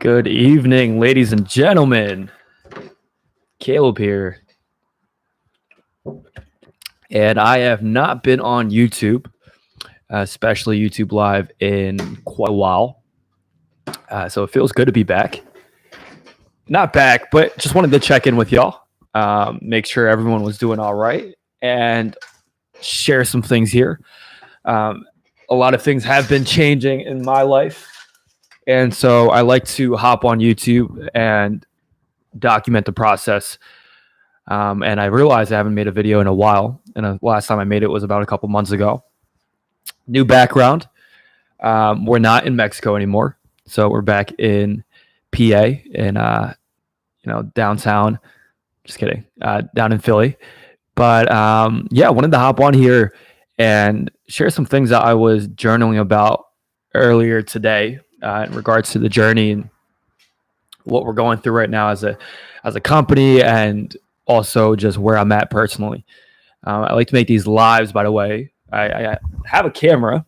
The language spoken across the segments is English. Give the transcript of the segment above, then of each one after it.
Good evening, ladies and gentlemen. Caleb here. And I have not been on YouTube, especially YouTube Live, in quite a while. So it feels good to be back. Not back, but just wanted to check in with y'all, make sure everyone was doing all right, and share some things here. A lot of things have been changing in my life. And so I like to hop on YouTube and document the process. And I realized I haven't made a video in a while. And the last time I made it was about a couple months ago. New background. We're not in Mexico anymore. So we're back in PA in, downtown. Just kidding. Down in Philly. But yeah, I wanted to hop on here and share some things that I was journaling about earlier today in regards to the journey and what we're going through right now as a company, and also just where I'm at personally. I like to make these lives, by the way. I have a camera,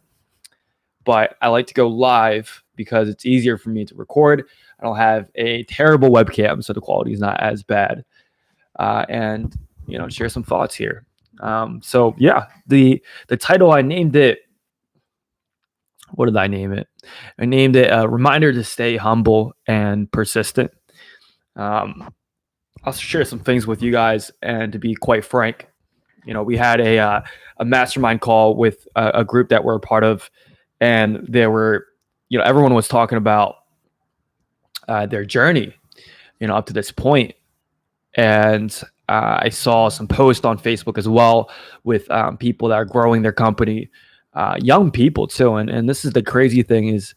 but I like to go live because it's easier for me to record. I don't have a terrible webcam, so the quality is not as bad. And share some thoughts here. So yeah, the title, I named it. What did I name it? I named it a reminder to stay humble and persistent. I'll share some things with you guys, and to be quite frank, we had a mastermind call with a group that we're a part of, and there were, everyone was talking about their journey, up to this point, and I saw some posts on Facebook as well with people that are growing their company, young people too, and this is the crazy thing is,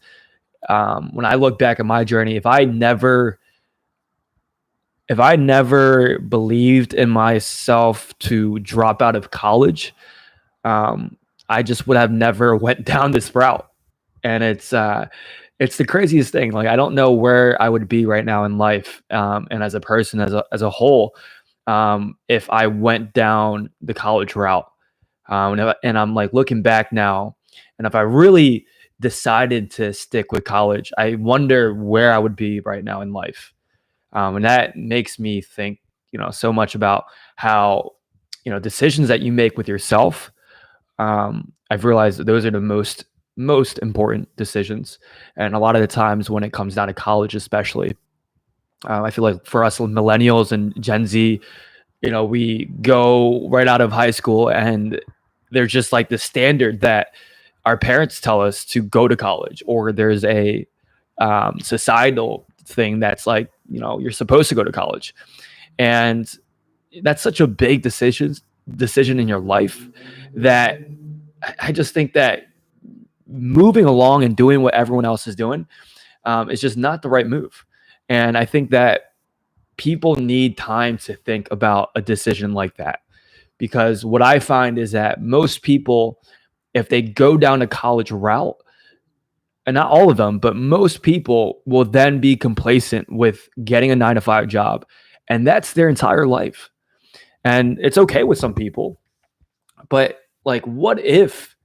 when I look back at my journey, if I never believed in myself to drop out of college, I just would have never went down this route. And it's the craziest thing. Like, I don't know where I would be right now in life, and as a person, as a whole, if I went down the college route. And I'm like looking back now, and if I really decided to stick with college, I wonder where I would be right now in life. And that makes me think, so much about how, decisions that you make with yourself. I've realized that those are the most important decisions. And a lot of the times when it comes down to college, especially, I feel like for us millennials and Gen Z, we go right out of high school and there's just like the standard that our parents tell us to go to college, or there's a societal thing that's like, you're supposed to go to college. And that's such a big decision in your life that I just think that moving along and doing what everyone else is doing is just not the right move. And I think that people need time to think about a decision like that. Because what I find is that most people, if they go down a college route, and not all of them, but most people will then be complacent with getting a 9-to-5 job. And that's their entire life. And it's okay with some people. But like, what if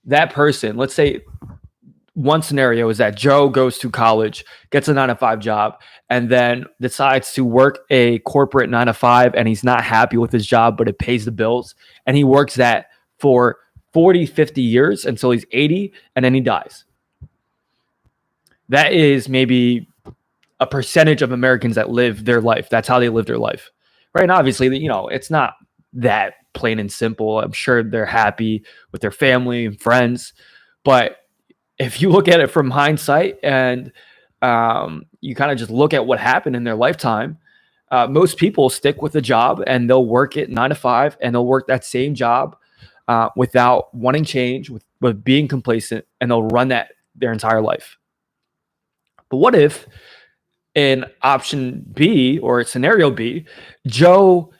that person, let's say one scenario is that Joe goes to college, gets a 9-to-5 job, and then decides to work a corporate 9-to-5, and he's not happy with his job, but it pays the bills. And he works that for 40, 50 years until he's 80, and then he dies. That is maybe a percentage of Americans that live their life. That's how they live their life. Right? And obviously, it's not that plain and simple. I'm sure they're happy with their family and friends. But if you look at it from hindsight and you kind of just look at what happened in their lifetime, most people stick with a job and they'll work it 9-to-5, and they'll work that same job without wanting change, with being complacent, and they'll run that their entire life. But what if in option B, or scenario B, Joe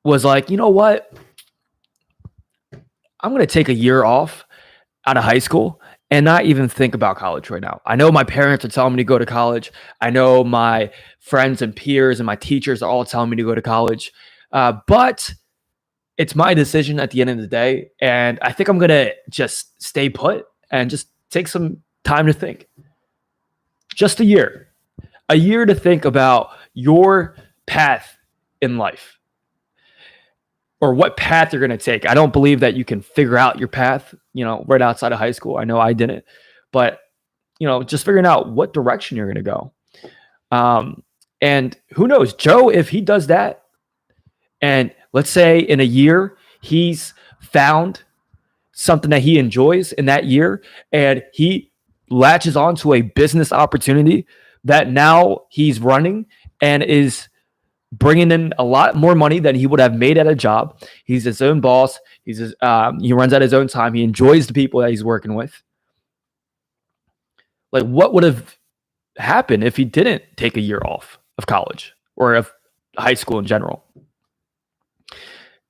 was like, you know what? I'm going to take a year off out of high school and not even think about college right now. I know my parents are telling me to go to college. I know my friends and peers and my teachers are all telling me to go to college. But it's my decision at the end of the day. And I think I'm going to just stay put and just take some time to think. Just a year. a year to think about your path in life or what path you're going to take. I don't believe that you can figure out your path, right outside of high school. I know I didn't, but just figuring out what direction you're going to go. And who knows, Joe, if he does that, and let's say in a year, he's found something that he enjoys in that year, and he latches onto a business opportunity that now he's running and is bringing in a lot more money than he would have made at a job. He's his own boss. He runs at his own time. He enjoys the people that he's working with. Like, what would have happened if he didn't take a year off of college or of high school in general?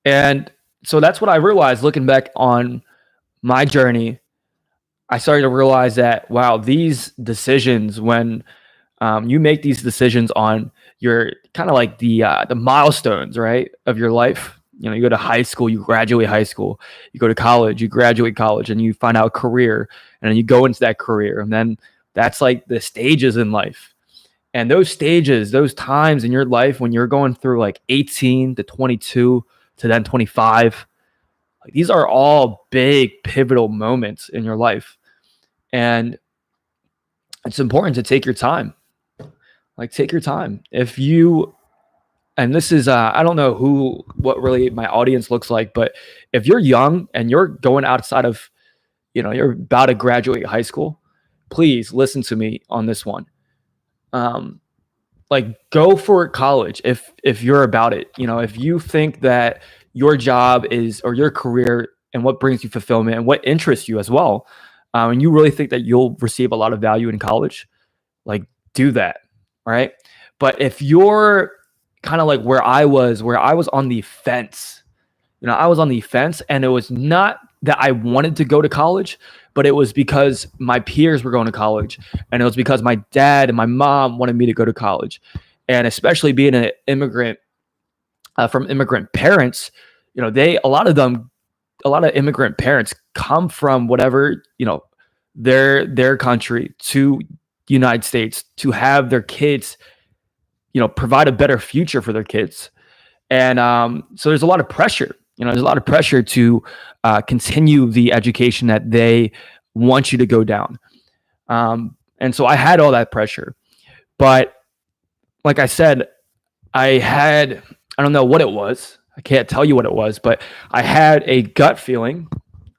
And so that's what I realized looking back on my journey. I started to realize that, wow, these decisions, when you make these decisions on your kind of like the milestones, right, of your life. You go to high school, you graduate high school, you go to college, you graduate college, and you find out a career, and then you go into that career, and then that's like the stages in life. And those stages, those times in your life when you're going through like 18 to 22 to then 25, like these are all big pivotal moments in your life. And it's important to take your time. Like, take your time. If you, and this is, I don't know what really my audience looks like, but if you're young and you're going outside of, you're about to graduate high school, please listen to me on this one. Like, go for college if you're about it. If you think that your job is, or your career and what brings you fulfillment and what interests you as well, and you really think that you'll receive a lot of value in college, like, do that. Right. But if you're kind of like where I was on the fence, I was on the fence, and it was not that I wanted to go to college, but it was because my peers were going to college, and it was because my dad and my mom wanted me to go to college. And especially being an immigrant from immigrant parents, a lot of immigrant parents come from whatever, their country to United States to have their kids, provide a better future for their kids. And so there's a lot of pressure, there's a lot of pressure to continue the education that they want you to go down. And so I had all that pressure, but like I said, I don't know what it was. I can't tell you what it was, but I had a gut feeling,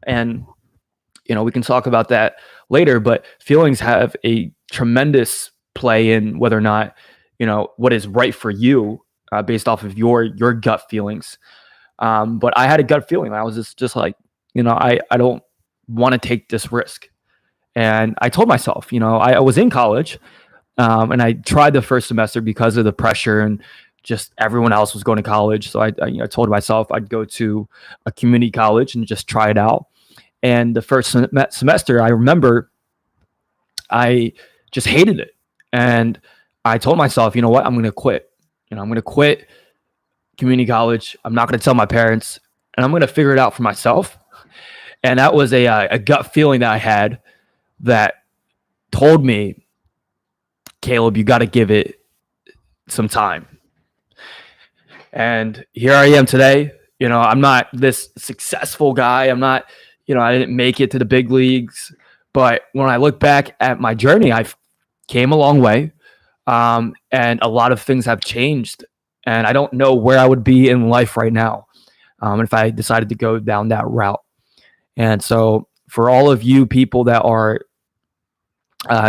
and, we can talk about that later, but feelings have a tremendous play in whether or not, what is right for you based off of your gut feelings. But I had a gut feeling. I was just like, I don't want to take this risk. And I told myself, I was in college, and I tried the first semester because of the pressure and just everyone else was going to college. So I told myself I'd go to a community college and just try it out. And the first semester, I remember I just hated it. And I told myself, you know what, I'm going to quit. I'm going to quit community college. I'm not going to tell my parents, and I'm going to figure it out for myself. And that was a gut feeling that I had that told me, Caleb, you got to give it some time. And here I am today. I'm not this successful guy. I'm not, I didn't make it to the big leagues. But when I look back at my journey, I've came a long way. And a lot of things have changed. And I don't know where I would be in life right now if I decided to go down that route. And so for all of you people that are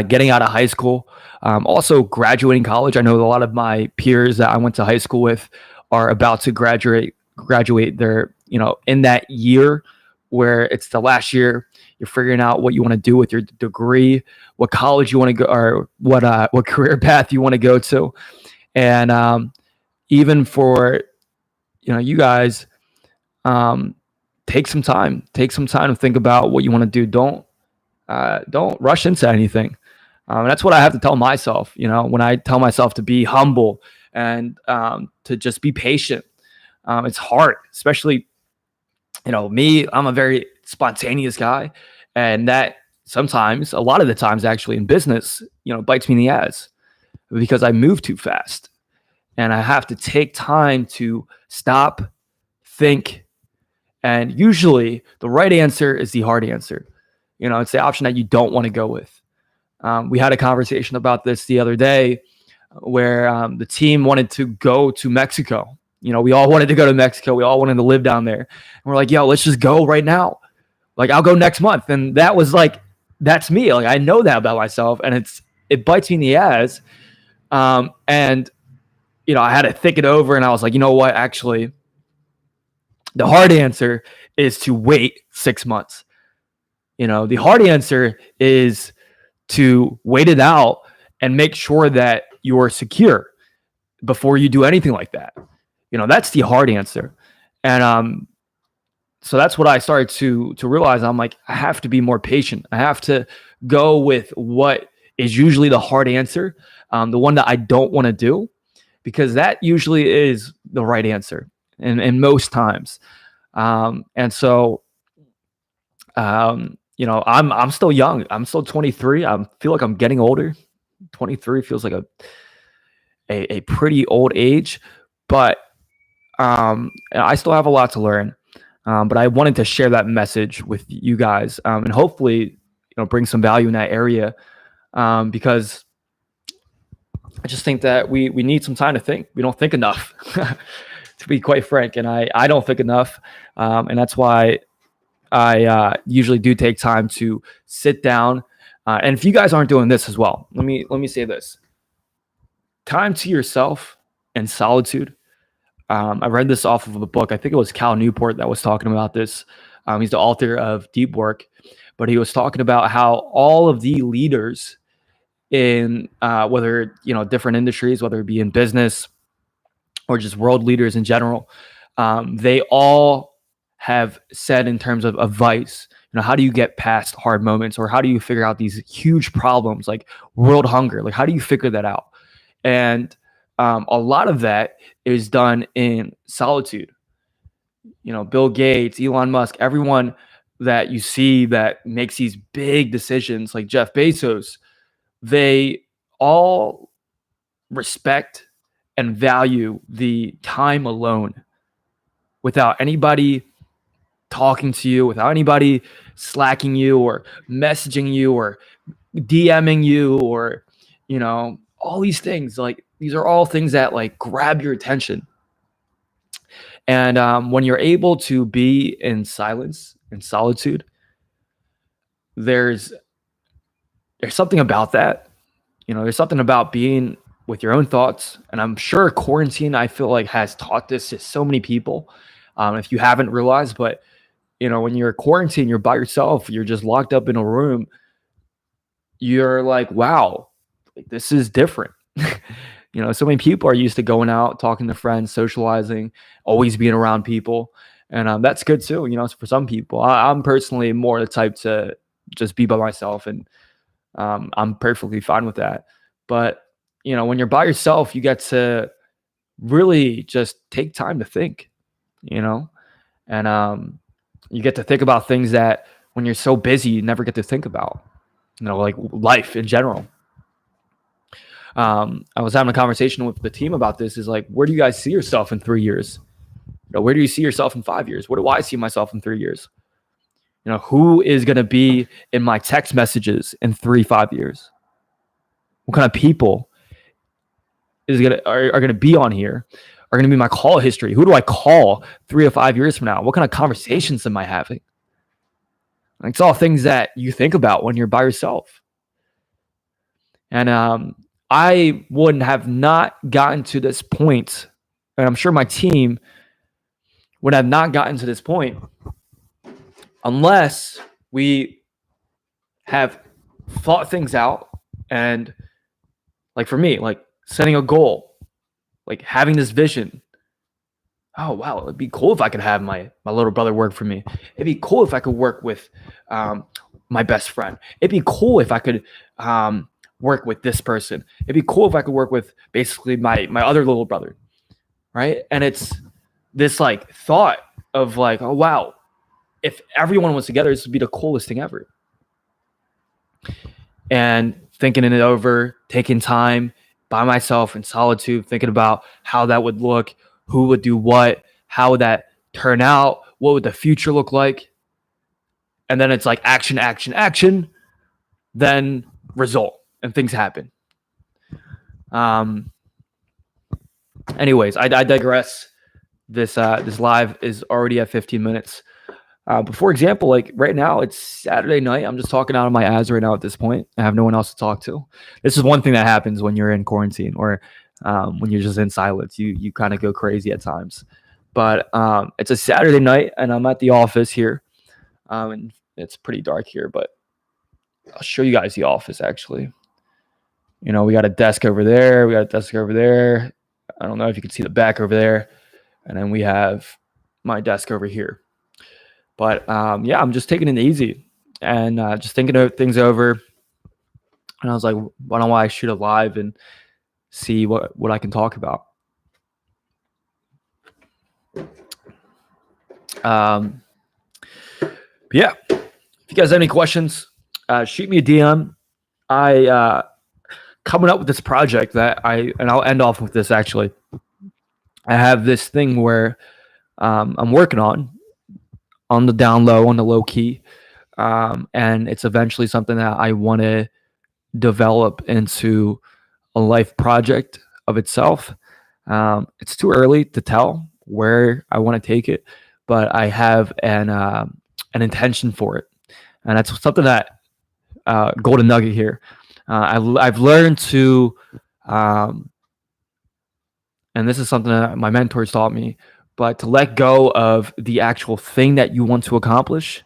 getting out of high school, also graduating college, I know a lot of my peers that I went to high school with are about to graduate their, in that year where it's the last year. You're figuring out what you want to do with your degree, what college you want to go, or what career path you want to go to. And even for, you guys, take some time to think about what you want to do. Don't rush into anything. That's what I have to tell myself, when I tell myself to be humble and to just be patient. It's hard, especially, me, I'm a very spontaneous guy, and that sometimes, a lot of the times actually in business, bites me in the ass. because I move too fast. And I have to take time to stop, think, and usually the right answer is the hard answer. It's the option that you don't want to go with. We had a conversation about this the other day where the team wanted to go to Mexico. We all wanted to go to Mexico. We all wanted to live down there. And we're like, yo, let's just go right now. Like, I'll go next month. And that was like, that's me. Like, I know that about myself, and it bites me in the ass. And I had to think it over, and I was like, you know what? Actually, the hard answer is to wait 6 months. The hard answer is to wait it out and make sure that you're secure before you do anything like that. That's the hard answer. And so that's what I started to realize. I'm like, I have to be more patient. I have to go with what is usually the hard answer, the one that I don't want to do, because that usually is the right answer and most times. And so, I'm still young. I'm still 23. I feel like I'm getting older. 23 feels like a pretty old age, but I still have a lot to learn. But I wanted to share that message with you guys, and hopefully, bring some value in that area, because I just think that we need some time to think. We don't think enough, to be quite frank, and I don't think enough, and that's why I usually do take time to sit down. And if you guys aren't doing this as well, let me say this: time to yourself and solitude. I read this off of a book. I think it was Cal Newport that was talking about this. He's the author of Deep Work, but he was talking about how all of the leaders in whether different industries, whether it be in business or just world leaders in general, they all have said in terms of advice, how do you get past hard moments, or how do you figure out these huge problems like world hunger? Like, how do you figure that out? And a lot of that is done in solitude. Bill Gates, Elon Musk, everyone that you see that makes these big decisions, like Jeff Bezos, they all respect and value the time alone, without anybody talking to you, without anybody slacking you or messaging you or DMing you, or all these things. Like, these are all things that like grab your attention. And when you're able to be in silence and solitude, there's something about that. There's something about being with your own thoughts. And I'm sure quarantine, I feel like, has taught this to so many people. If you haven't realized, but when you're quarantined, you're by yourself, you're just locked up in a room, you're like, wow, like, this is different. So many people are used to going out, talking to friends, socializing, always being around people. And that's good too, for some people. I'm personally more the type to just be by myself, and I'm perfectly fine with that. But, when you're by yourself, you get to really just take time to think, and you get to think about things that when you're so busy, you never get to think about, like life in general. I was having a conversation with the team about this, is like, where do you guys see yourself in 3 years? Where do you see yourself in 5 years? Where do I see myself in 3 years? Who is going to be in my text messages in 3-5 years? What kind of people are going to be on here? Are going to be my call history? Who do I call 3 to 5 years from now? What kind of conversations am I having? It's all things that you think about when you're by yourself. And I would have not gotten to this point, and I'm sure my team would have not gotten to this point, unless we have thought things out. And like, for me, like setting a goal, like having this vision. Oh, wow, it'd be cool if I could have my little brother work for me. It'd be cool if I could work with my best friend. It'd be cool if I could work with this person. It'd be cool if I could work with basically my other little brother, right? And it's this like thought of like, oh, wow, if everyone was together, this would be the coolest thing ever. And thinking it over, taking time, by myself in solitude, thinking about how that would look, who would do what, how would that turn out, what would the future look like. And then it's like action, action, action, then result, and things happen. Anyways, I digress. This live is already at 15 minutes. But for example, like right now, it's Saturday night. I'm just talking out of my ass right now at this point. I have no one else to talk to. This is one thing that happens when you're in quarantine or when you're just in silence. You kind of go crazy at times. But it's a Saturday night, and I'm at the office here. And it's pretty dark here, but I'll show you guys the office, actually. You know, we got a desk over there. We got a desk over there. I don't know if you can see the back over there. And then we have my desk over here. But yeah, I'm just taking it easy and just thinking things over. And I was like, why don't I shoot a live and see what I can talk about? Yeah, if you guys have any questions, shoot me a DM. I coming up with this project and I'll end off with this actually. I have this thing where I'm working on the down low, on the low key. And it's eventually something that I want to develop into a life project of itself. It's too early to tell where I want to take it, but I have an intention for it. And that's something that golden nugget here. I've learned to, and this is something that my mentors taught me, but to let go of the actual thing that you want to accomplish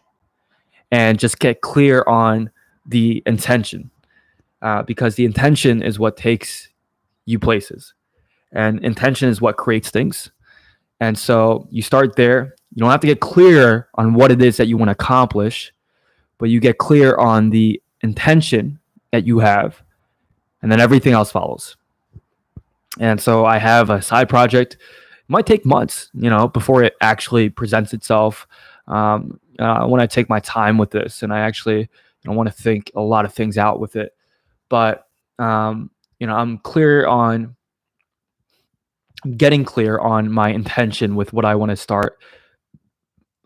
and just get clear on the intention, because the intention is what takes you places, and intention is what creates things. And so you start there. You don't have to get clear on what it is that you want to accomplish, but you get clear on the intention that you have, and then everything else follows. And so I have a side project. It might take months, before it actually presents itself. I want to take my time with this, and I actually want to think a lot of things out with it. But I'm getting clear on my intention with what I want to start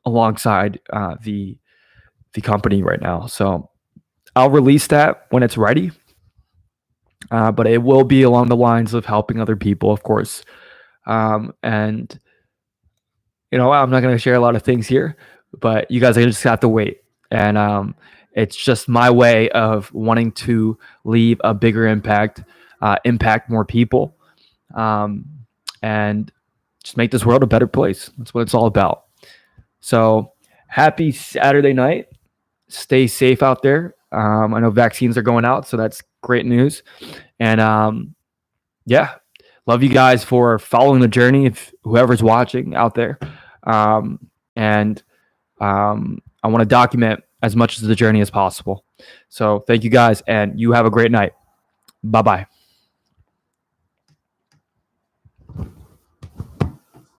alongside the company right now. So I'll release that when it's ready. But it will be along the lines of helping other people, of course. And I'm not going to share a lot of things here, but you guys are just have to wait. And it's just my way of wanting to leave a bigger impact, impact more people, and just make this world a better place. That's what it's all about. So happy Saturday night. Stay safe out there. I know vaccines are going out, so that's great news. And yeah, love you guys for following the journey. If whoever's watching out there, and I want to document as much of the journey as possible. So thank you guys, and you have a great night. Bye-bye.